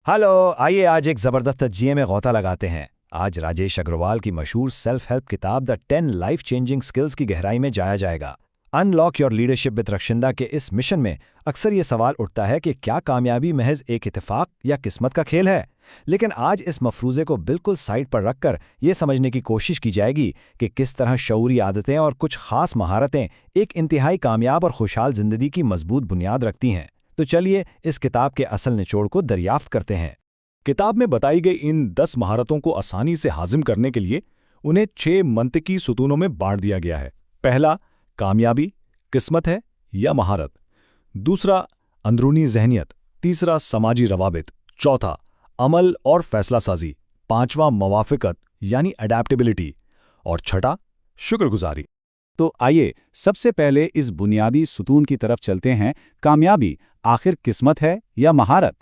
Hello, आइए आज एक ज़बरदस्त तज्जिये में गौता लगाते हैं। आज राजेश अग्रवाल की मशहूर सेल्फ हेल्प किताब द 10 लाइफ चेंजिंग स्किल्स की गहराई में जाया जाएगा। अनलॉक योर लीडरशिप विद रक्षिंदा के इस मिशन में अक्सर ये सवाल उठता है कि क्या कामयाबी महज एक इत्तेफाक या किस्मत का खेल है। लेकिन आज इस मफरूज़े को बिल्कुल साइड पर रखकर ये समझने की कोशिश की जाएगी कि किस तरह शऊरी आदतें और कुछ खास महारतें एक इंतहाई कामयाब और खुशहाल ज़िंदगी की मजबूत बुनियाद रखती हैं। तो चलिए इस किताब के असल निचोड़ को दरियाफ्त करते हैं। किताब में बताई गई इन 10 महारतों को आसानी से हासिल करने के लिए उन्हें 6 मंतिकी सुतूनों में बांट दिया गया है। पहला, कामयाबी किस्मत है या महारत। दूसरा, अंदरूनी जहनियत। तीसरा, समाजी रवाबित। चौथा, अमल और फैसला साजी। पांचवा, मवाफिकत यानी अडेप्टेबिलिटी। और छठा, शुक्रगुजारी। तो आइए सबसे पहले इस बुनियादी सुतून की तरफ चलते हैं। कामयाबी आखिर किस्मत है या महारत?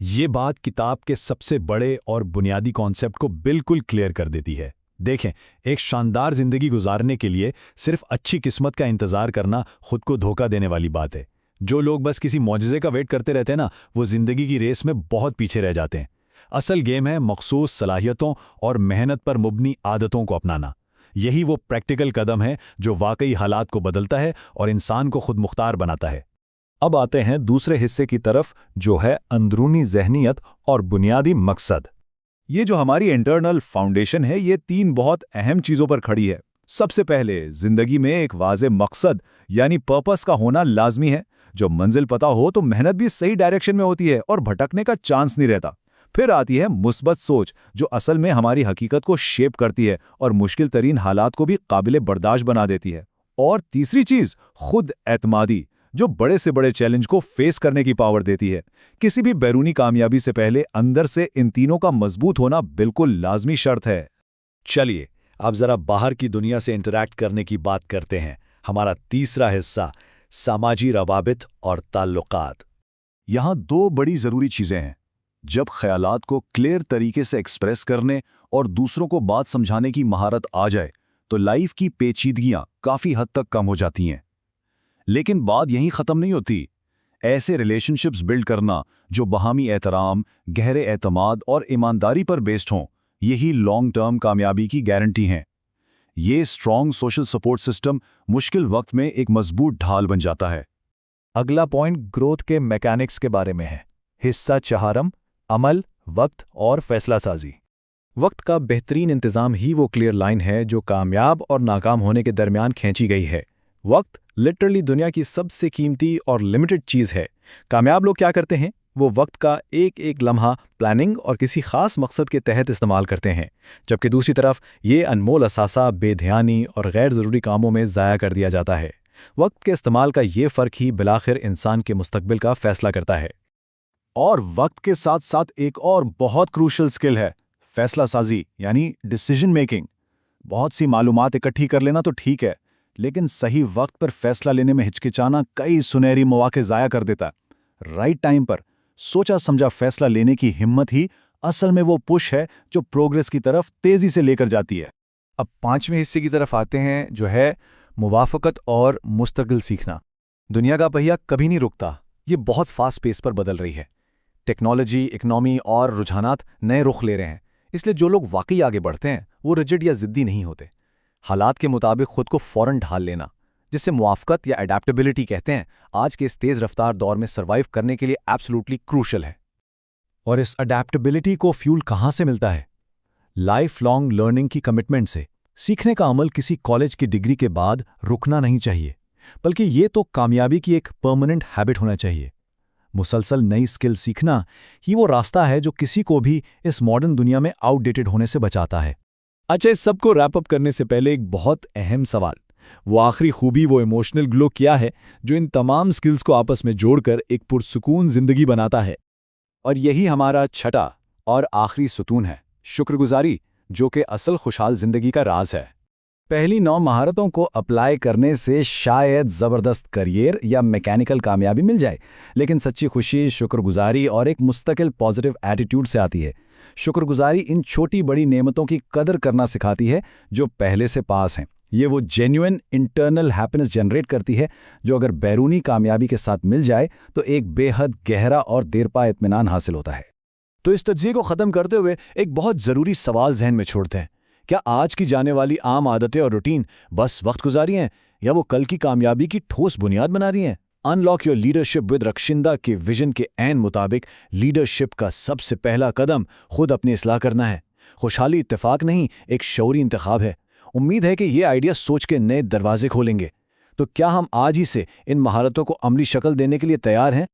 ये बात किताब के सबसे बड़े और बुनियादी कॉन्सेप्ट को बिल्कुल क्लियर कर देती है। देखें, एक शानदार जिंदगी गुजारने के लिए सिर्फ अच्छी किस्मत का इंतजार करना खुद को धोखा देने वाली बात है। जो लोग बस किसी मौजज़े का वेट करते रहते हैं ना, वो जिंदगी की रेस में बहुत पीछे रह जाते हैं। असल गेम है मखसूस सलाहियतों और मेहनत पर मुबनी आदतों को अपनाना। यही वो प्रैक्टिकल कदम है जो वाकई हालात को बदलता है और इंसान को खुद मुख्तार बनाता है। अब आते हैं दूसरे हिस्से की तरफ, जो है अंदरूनी जहनियत और बुनियादी मकसद। ये जो हमारी इंटरनल फाउंडेशन है, ये 3 बहुत अहम चीज़ों पर खड़ी है। सबसे पहले, जिंदगी में एक वाज़ेह मकसद यानी पर्पस का होना लाजमी है। जो मंजिल पता हो तो मेहनत भी सही डायरेक्शन में होती है और भटकने का चांस नहीं रहता। फिर आती है मुस्बत सोच, जो असल में हमारी हकीकत को शेप करती है और मुश्किल तरीन हालात को भी काबिल बर्दाश्त बना देती है। और तीसरी चीज़, खुद एतमादी, जो बड़े से बड़े चैलेंज को फेस करने की पावर देती है। किसी भी बैरूनी कामयाबी से पहले अंदर से इन तीनों का मजबूत होना बिल्कुल लाजमी शर्त है। चलिए अब ज़रा बाहर की दुनिया से इंटरैक्ट करने की बात करते हैं। हमारा तीसरा हिस्सा, समाजी रवाबित और ताल्लुकात। यहाँ 2 बड़ी ज़रूरी चीज़ें हैं। जब ख्यालात को क्लियर तरीके से एक्सप्रेस करने और दूसरों को बात समझाने की महारत आ जाए तो लाइफ की पेचीदगियाँ काफ़ी हद तक कम हो जाती हैं। लेकिन बात यहीं ख़त्म नहीं होती। ऐसे रिलेशनशिप्स बिल्ड करना जो बाहमी एहतराम, गहरे एतमाद और ईमानदारी पर बेस्ड हों, यही लॉन्ग टर्म कामयाबी की गारंटी हैं। ये स्ट्रॉन्ग सोशल सपोर्ट सिस्टम मुश्किल वक्त में एक मजबूत ढाल बन जाता है। अगला पॉइंट ग्रोथ के मैकेनिक्स के बारे में है। हिस्सा 4, अमल, वक्त और फैसला साजी। वक्त का बेहतरीन इंतज़ाम ही वो क्लियर लाइन है जो कामयाब और नाकाम होने के दरमियान खींची गई है। वक्त लिटरली दुनिया की सबसे कीमती और लिमिटेड चीज़ है। कामयाब लोग क्या करते हैं? वो वक्त का एक एक लम्हा प्लानिंग और किसी खास मकसद के तहत इस्तेमाल करते हैं, जबकि दूसरी तरफ ये अनमोल असासा बेध्यानी और गैर ज़रूरी कामों में ज़ाया कर दिया जाता है। वक्त के इस्तेमाल का ये फ़र्क ही बिलाखिर इंसान के मुस्तकबिल का फ़ैसला करता है। और वक्त के साथ साथ एक और बहुत क्रूशल स्किल है, फैसला साजी यानी डिसीजन मेकिंग। बहुत सी मालूमात इकट्ठी कर लेना तो ठीक है, लेकिन सही वक्त पर फैसला लेने में हिचकिचाना कई सुनहरी मौके ज़ाया कर देता है। राइट टाइम पर सोचा समझा फैसला लेने की हिम्मत ही असल में वो पुश है जो प्रोग्रेस की तरफ तेज़ी से लेकर जाती है। अब 5वें हिस्से की तरफ आते हैं, जो है मुवाफ़क़त और मुस्तकिल सीखना। दुनिया का पहिया कभी नहीं रुकता। ये बहुत फास्ट पेस पर बदल रही है। टेक्नोलॉजी, इकनॉमी और रुझानात नए रुख ले रहे हैं। इसलिए जो लोग वाकई आगे बढ़ते हैं वो रिजिड या ज़िद्दी नहीं होते। हालात के मुताबिक खुद को फ़ौरन ढाल लेना, जिसे मुवाफ़क़त या अडेप्टेबिलिटी कहते हैं, आज के इस तेज़ रफ्तार दौर में सर्वाइव करने के लिए एब्सोल्युटली क्रूशल है। और इस अडेप्टेबिलिटी को फ्यूल कहाँ से मिलता है? लाइफ लॉन्ग लर्निंग की कमिटमेंट से। सीखने का अमल किसी कॉलेज की डिग्री के बाद रुकना नहीं चाहिए, बल्कि ये तो कामयाबी की एक परमानेंट हैबिट होना चाहिए। मुसलसल नई स्किल सीखना ही वो रास्ता है जो किसी को भी इस मॉडर्न दुनिया में आउटडेटेड होने से बचाता है। अच्छा, इस सब को रैप अप करने से पहले एक बहुत अहम सवाल, वो आखिरी खूबी, वो इमोशनल ग्लो क्या है जो इन तमाम स्किल्स को आपस में जोड़कर एक पुरसुकून जिंदगी बनाता है? और यही हमारा छठा और आखिरी सुतून है, शुक्रगुजारी, जो कि असल खुशहाल जिंदगी का राज है। पहली 9 महारतों को अप्लाई करने से शायद ज़बरदस्त करियर या मैकेनिकल कामयाबी मिल जाए, लेकिन सच्ची खुशी शुक्रगुजारी और एक मुस्तकिल पॉजिटिव एटीट्यूड से आती है। शुक्रगुजारी इन छोटी बड़ी नेमतों की कदर करना सिखाती है जो पहले से पास हैं। ये वो जेन्युइन इंटरनल हैप्पीनेस जनरेट करती है जो अगर बैरूनी कामयाबी के साथ मिल जाए तो एक बेहद गहरा और देरपा इत्मीनान हासिल होता है। تو اس تجزیے کو ختم کرتے ہوئے ایک بہت ضروری سوال ذہن میں چھوڑتے ہیں، کیا آج کی جانے والی عام عادتیں اور روٹین بس وقت گزاری ہیں یا وہ کل کی کامیابی کی ٹھوس بنیاد بنا رہی ہیں؟ انلاک یور لیڈرشپ ود رکشندہ کے ویژن کے عین مطابق لیڈرشپ کا سب سے پہلا قدم خود اپنی اصلاح کرنا ہے۔ خوشحالی اتفاق نہیں، ایک شعوری انتخاب ہے۔ امید ہے کہ یہ آئیڈیا سوچ کے نئے دروازے کھولیں گے۔ تو کیا ہم آج ہی سے ان مہارتوں کو عملی شکل دینے کے لیے تیار ہیں؟